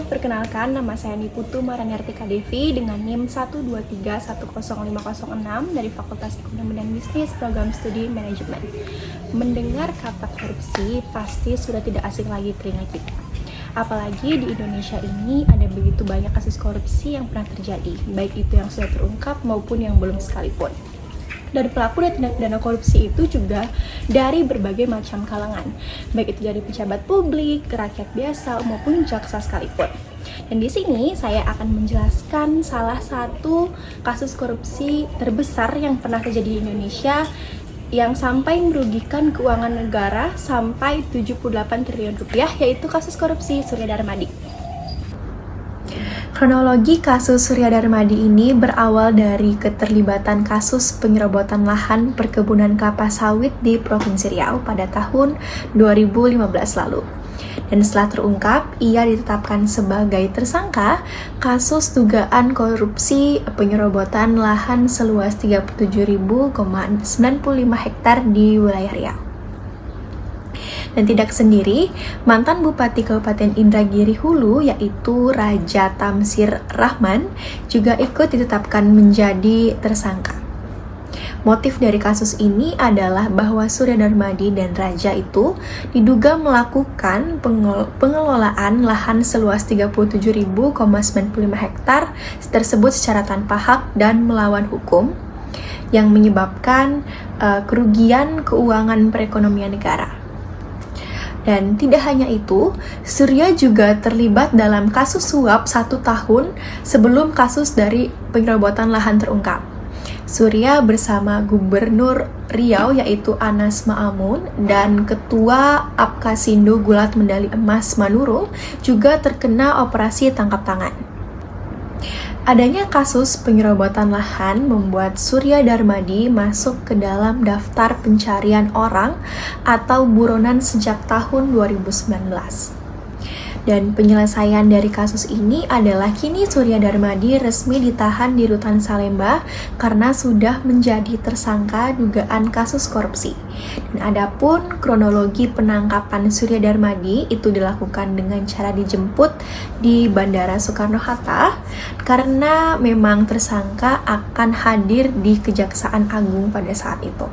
perkenalkan nama saya Niputu Maraniartika Devi dengan NIM 123105006 dari Fakultas Ekonomi dan Bisnis Program Studi Manajemen. Mendengar kata korupsi pasti sudah tidak asing lagi telinga kita. Apalagi di Indonesia ini ada begitu banyak kasus korupsi yang pernah terjadi, baik itu yang sudah terungkap maupun yang belum sekalipun. Dan pelaku dari tindak pidana korupsi itu juga dari berbagai macam kalangan, baik itu dari pejabat publik, rakyat biasa, maupun jaksa sekalipun. Dan di sini saya akan menjelaskan salah satu kasus korupsi terbesar yang pernah terjadi di Indonesia yang sampai merugikan keuangan negara sampai 78 triliun rupiah, yaitu kasus korupsi Surya Darmadi. Kronologi kasus Surya Darmadi ini berawal dari keterlibatan kasus penyerobotan lahan perkebunan kelapa sawit di Provinsi Riau pada tahun 2015 lalu. Dan setelah terungkap, ia ditetapkan sebagai tersangka kasus dugaan korupsi penyerobotan lahan seluas 37.095 hektar di wilayah Riau. Dan tidak sendiri, mantan Bupati Kabupaten Indragiri Hulu yaitu Raja Tamsir Rahman juga ikut ditetapkan menjadi tersangka. Motif dari kasus ini adalah bahwa Surya Darmadi dan Raja itu diduga melakukan pengelolaan lahan seluas 37.095 hektar tersebut secara tanpa hak dan melawan hukum yang menyebabkan kerugian keuangan perekonomian negara. Dan tidak hanya itu, Surya juga terlibat dalam kasus suap 1 tahun sebelum kasus dari penyerobotan lahan terungkap. Surya bersama Gubernur Riau yaitu Anas Ma'amun dan Ketua Apkasindo Gulat Medali Emas Manurung juga terkena operasi tangkap tangan. Adanya kasus penyerobotan lahan membuat Surya Darmadi masuk ke dalam daftar pencarian orang atau buronan sejak tahun 2019. Dan penyelesaian dari kasus ini adalah kini Surya Darmadi resmi ditahan di Rutan Salemba karena sudah menjadi tersangka dugaan kasus korupsi. Dan adapun kronologi penangkapan Surya Darmadi itu dilakukan dengan cara dijemput di Bandara Soekarno-Hatta karena memang tersangka akan hadir di Kejaksaan Agung pada saat itu.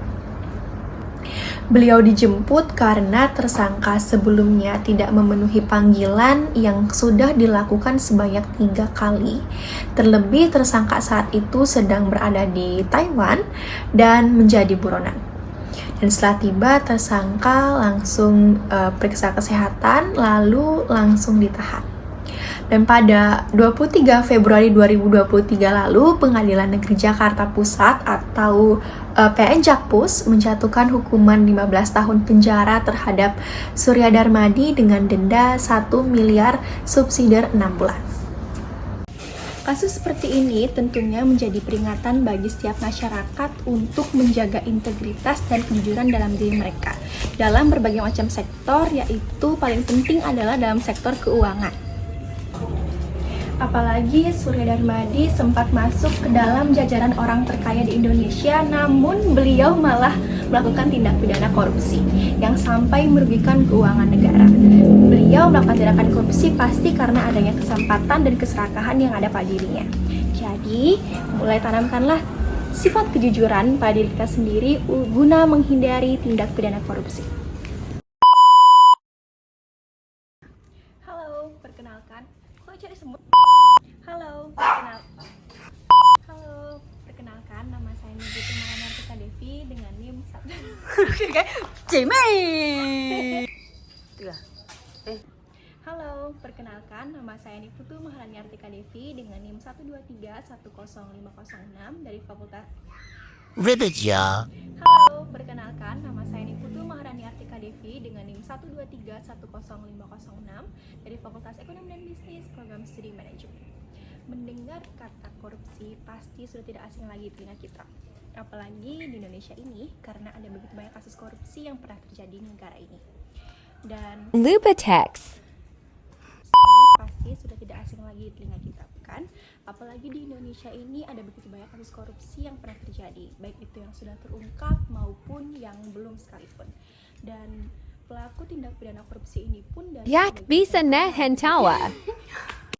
Beliau dijemput karena tersangka sebelumnya tidak memenuhi panggilan yang sudah dilakukan sebanyak 3 kali. Terlebih tersangka saat itu sedang berada di Taiwan dan menjadi buronan. Dan setelah tiba, tersangka langsung periksa kesehatan lalu langsung ditahan. Dan pada 23 Februari 2023 lalu, Pengadilan Negeri Jakarta Pusat atau PN Jakpus menjatuhkan hukuman 15 tahun penjara terhadap Surya Darmadi dengan denda 1 miliar subsidiar 6 bulan. Kasus seperti ini tentunya menjadi peringatan bagi setiap masyarakat untuk menjaga integritas dan kejujuran dalam diri mereka dalam berbagai macam sektor, yaitu paling penting adalah dalam sektor keuangan. Apalagi Surya Darmadi sempat masuk ke dalam jajaran orang terkaya di Indonesia, namun beliau malah melakukan tindak pidana korupsi yang sampai merugikan keuangan negara. Beliau melakukan tindakan korupsi pasti karena adanya kesempatan dan keserakahan yang ada pada dirinya. Jadi, mulai tanamkanlah sifat kejujuran pada diri kita sendiri guna menghindari tindak pidana korupsi. Halo, perkenalkan. Kok cari semut? Perkenalkan, nama saya Niputu Maraniartika Devi dengan NIM 1. Halo, perkenalkan, nama saya Niputu Maraniartika Devi dengan NIM 123105006 dari Fakultas. Ribbit ya. Halo, perkenalkan, nama saya Niputu Maraniartika Devi dengan NIM 123105006 dari Fakultas Ekonomi dan Bisnis Program Studi Manajemen. Mendengar kata korupsi pasti sudah tidak asing lagi telinga kita. Apalagi di Indonesia ini karena ada begitu banyak kasus korupsi yang pernah terjadi di negara ini. Dan Lupatex pasti sudah tidak asing lagi telinga kita, kan? Apalagi di Indonesia ini ada begitu banyak kasus korupsi yang pernah terjadi, baik itu yang sudah terungkap maupun yang belum sekalipun. Dan pelaku tindak pidana korupsi ini pun dari Yak bisa na hentawa.